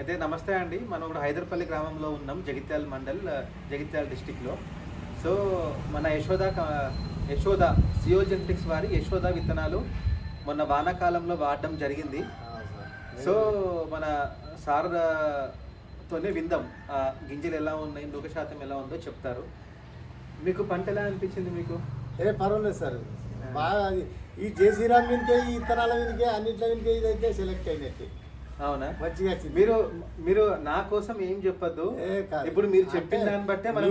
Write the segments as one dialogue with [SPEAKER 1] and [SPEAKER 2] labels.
[SPEAKER 1] అయితే నమస్తే అండి. మనం ఇప్పుడు హైదర్పల్లి గ్రామంలో ఉన్నాం. జగిత్యాల మండల్, జగిత్యాల డిస్టిక్లో. సో మన యశోద సియోజెనెటిక్స్ వారి యశోద విత్తనాలు మొన్న వానాకాలంలో వాడడం జరిగింది. సో మన సార్తోనే విందాం గింజలు ఎలా ఉన్నాయి, నూక శాతం ఎలా ఉందో చెప్తారు. మీకు పంట ఎలా అనిపించింది? మీకు
[SPEAKER 2] పర్వాలేదు సార్, బాగా ఈ జేసీరామ్ మీదకే, ఈ ఇత్తనాల మీదకే, అన్నింటి మీదకే ఇదైతే సెలెక్ట్ అయినట్టు.
[SPEAKER 1] అవునా?
[SPEAKER 2] మంచిగా
[SPEAKER 1] మీరు నా కోసం ఏం చెప్పద్దు. ఇప్పుడు మీరు చెప్పిన దాన్ని బట్టే మనం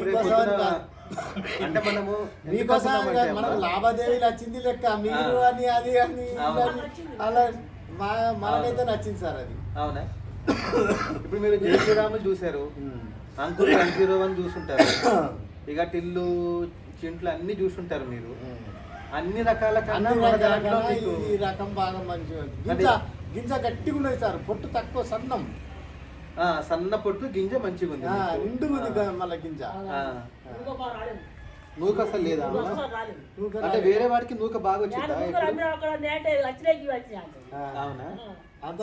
[SPEAKER 1] అంటే
[SPEAKER 2] మీకోసం మనకు లాభాదేవీలు వచ్చింది లెక్క, మీరు అని అది అని అలా మనకైతే నచ్చింది సార్ అది.
[SPEAKER 1] అవునా? ఇప్పుడు మీరు జయశ్రీరాము చూసారు, అంకుల్ 101 చూసుంటారు, ఇక టిల్లు చింట్లు అన్ని చూసుంటారు. మీరు అన్ని రకాల
[SPEAKER 2] ఈ రకం బాగా మంచిగా గింజ గట్టిగా ఉన్నది సార్, పొట్టు తక్కువ
[SPEAKER 1] సన్న పొట్టు గింజ మంచిగా ఉంది,
[SPEAKER 2] నిండుగుంది మళ్ళీ గింజ.
[SPEAKER 1] నూక అసలు లేదా? అంటే వేరే వాడికి నూక బాగా వచ్చిందా? అవునా?
[SPEAKER 2] అంత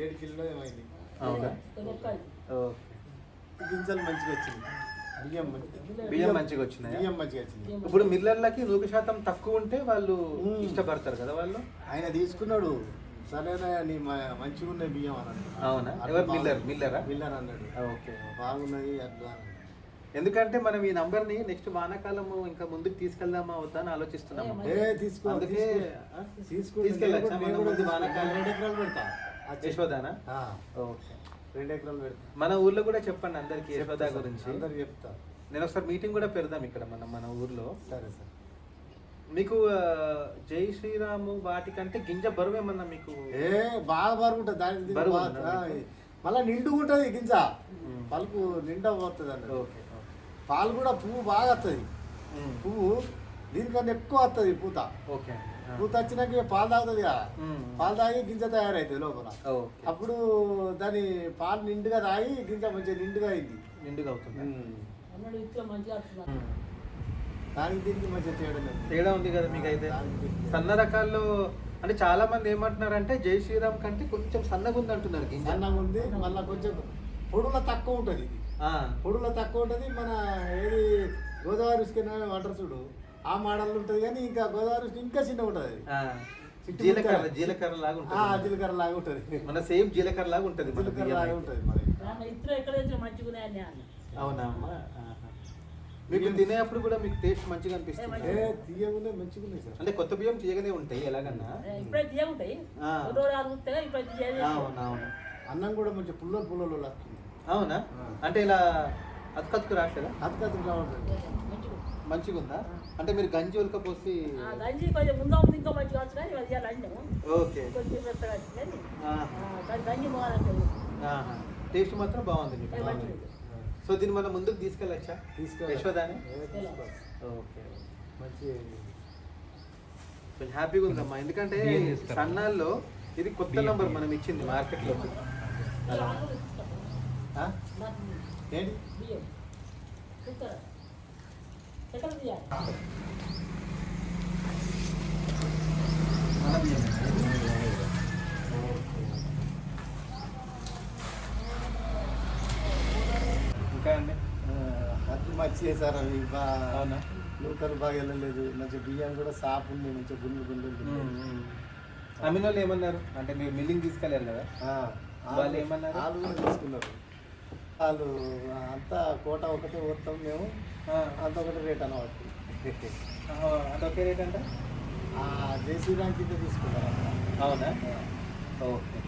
[SPEAKER 2] 7 కిలో ఏమైంది.
[SPEAKER 1] అవునా?
[SPEAKER 2] గింజలు మంచిగా వచ్చింది,
[SPEAKER 1] బియ్యం మంచిగా వచ్చినాయి.
[SPEAKER 2] బియ్యం మంచిగా వచ్చింది.
[SPEAKER 1] ఇప్పుడు మిల్లర్లకి నూక శాతం తక్కువ ఉంటే వాళ్ళు ఇష్టపడతారు కదా. వాళ్ళు
[SPEAKER 2] ఆయన తీసుకున్నాడు, సరేనా నీ మంచిగా ఉన్నాయి బియ్యం అన్నాడు.
[SPEAKER 1] అవునా? ఎవరు? మిల్లర్
[SPEAKER 2] అన్నాడు.
[SPEAKER 1] ఓకే,
[SPEAKER 2] బాగున్నది అట్లా.
[SPEAKER 1] ఎందుకంటే మనం ఈ నంబర్ని నెక్స్ట్ వానాకాలం ఇంకా ముందుకు తీసుకెళ్దామా అవుతా అని ఆలోచిస్తున్నాము. అందుకే తీసుకెళ్ళచ్చా?
[SPEAKER 2] 2 ఎకరాలు పెడతా
[SPEAKER 1] యశోదానా? ఓకే,
[SPEAKER 2] 2 ఎకరాలు పెడతా.
[SPEAKER 1] మన ఊర్లో కూడా చెప్పండి అందరికి యశోద గురించి.
[SPEAKER 2] అందరు చెప్తా.
[SPEAKER 1] నేను ఒకసారి మీటింగ్ కూడా పెడదాం ఇక్కడ మన ఊర్లో.
[SPEAKER 2] సరే సార్.
[SPEAKER 1] మీకు జై శ్రీరాము వాటికంటే గింజ బరువు ఏమన్నా మీకు?
[SPEAKER 2] బాగా బరువు ఉంటుంది దానికి, మళ్ళీ నిండుగా ఉంటుంది గింజ, పలుకు నిండా పోతుంది అన్నది. పాలు కూడా పువ్వు బాగా వస్తుంది, పువ్వు దీనికన్నా ఎక్కువ వస్తుంది పూత.
[SPEAKER 1] ఓకే,
[SPEAKER 2] పూత వచ్చినాక పాలు తాగుతుంది కదా, పాలు తాగి గింజ తయారవుతుంది లోపల. అప్పుడు దాని పాలు నిండుగా తాగి గింజ మంచిగా నిండుగా అయింది,
[SPEAKER 1] నిండుగా అవుతుంది.
[SPEAKER 2] దానికి దీనికి మంచిగా
[SPEAKER 1] తేడా ఉంది కదా మీకు. అయితే సన్న రకాల్లో అంటే చాలా మంది ఏమంటున్నారంటే జై శ్రీరామ్ కంటే కొంచెం సన్నగా ఉంది అంటున్నారు. గింజ
[SPEAKER 2] సన్నగా ఉంది, మళ్ళీ కొంచెం పొడుల తక్కువ ఉంటుంది. పొడుల తక్కువ ఉంటుంది. మన ఏది గోదావరి స్కిన్ వాటర్ చూడు ఆ మోడల్ ఉంటుంది, కానీ ఇంకా గోదావరి ఇంకా చిన్నగా ఉంటుంది.
[SPEAKER 1] జీలకర్ర లాగా ఉంటుంది.
[SPEAKER 2] జీలకర్ర లాగా ఉంటుంది,
[SPEAKER 1] మన సేమ్ జీలకర్ర లాగా ఉంటుంది.
[SPEAKER 2] జీలకర్ర లాగా ఉంటుంది మరి.
[SPEAKER 1] అవునా అమ్మా? మీకు తినేటప్పుడు కూడా మీకు టేస్ట్ మంచిగా అనిపిస్తుంది?
[SPEAKER 2] తీయగానే మంచిగా ఉన్నాయి సార్.
[SPEAKER 1] అంటే కొత్త బియ్యం తీయగానే ఉంటాయి ఎలాగన్నా? అవునవును.
[SPEAKER 2] అన్నం కూడా మంచి పుల్లలు వస్తుంది.
[SPEAKER 1] అవునా? అంటే ఇలా అతుకతుకు రాట్లేదా?
[SPEAKER 2] అతుకతుకు రావట్లేదు,
[SPEAKER 1] మంచిగా ఉందా? అంటే మీరు గంజి ఉలకపోసి టేస్ట్ మాత్రం బాగుంది మీకు. సో దీన్ని మనం ముందుకు తీసుకెళ్ళచ్చా? యశోదాని. ఓకే,
[SPEAKER 2] మంచి
[SPEAKER 1] కొంచెం హ్యాపీగా ఉందమ్మా. ఎందుకంటే సన్నాల్లో ఇది కొత్త నంబర్ మనం ఇచ్చింది మార్కెట్లో.
[SPEAKER 2] ఏంటి
[SPEAKER 1] ఇంకా అండి
[SPEAKER 2] అది మంచిగా సార్. అవి
[SPEAKER 1] అవునా?
[SPEAKER 2] నూకలు బాగా వెళ్ళలేదు, మంచి బియ్యం కూడా సాపు ఉంది, మంచిగా గుండ్లు.
[SPEAKER 1] అమ్మిన వాళ్ళు ఏమన్నారు అంటే మీరు మిల్లింగ్ తీసుకెళ్ళారు కదా, వాళ్ళు ఏమన్నారు?
[SPEAKER 2] వాళ్ళు కూడా తీసుకున్నారు. వాళ్ళు అంతా కోట ఒకటే పోతాం మేము, అంత ఒకటి రేట్ అన్నమాట.
[SPEAKER 1] అదొకే రేట్ అంటే
[SPEAKER 2] జేసీ ర్యాంక్ కింద తీసుకున్నారు.
[SPEAKER 1] అవునా? ఓకే.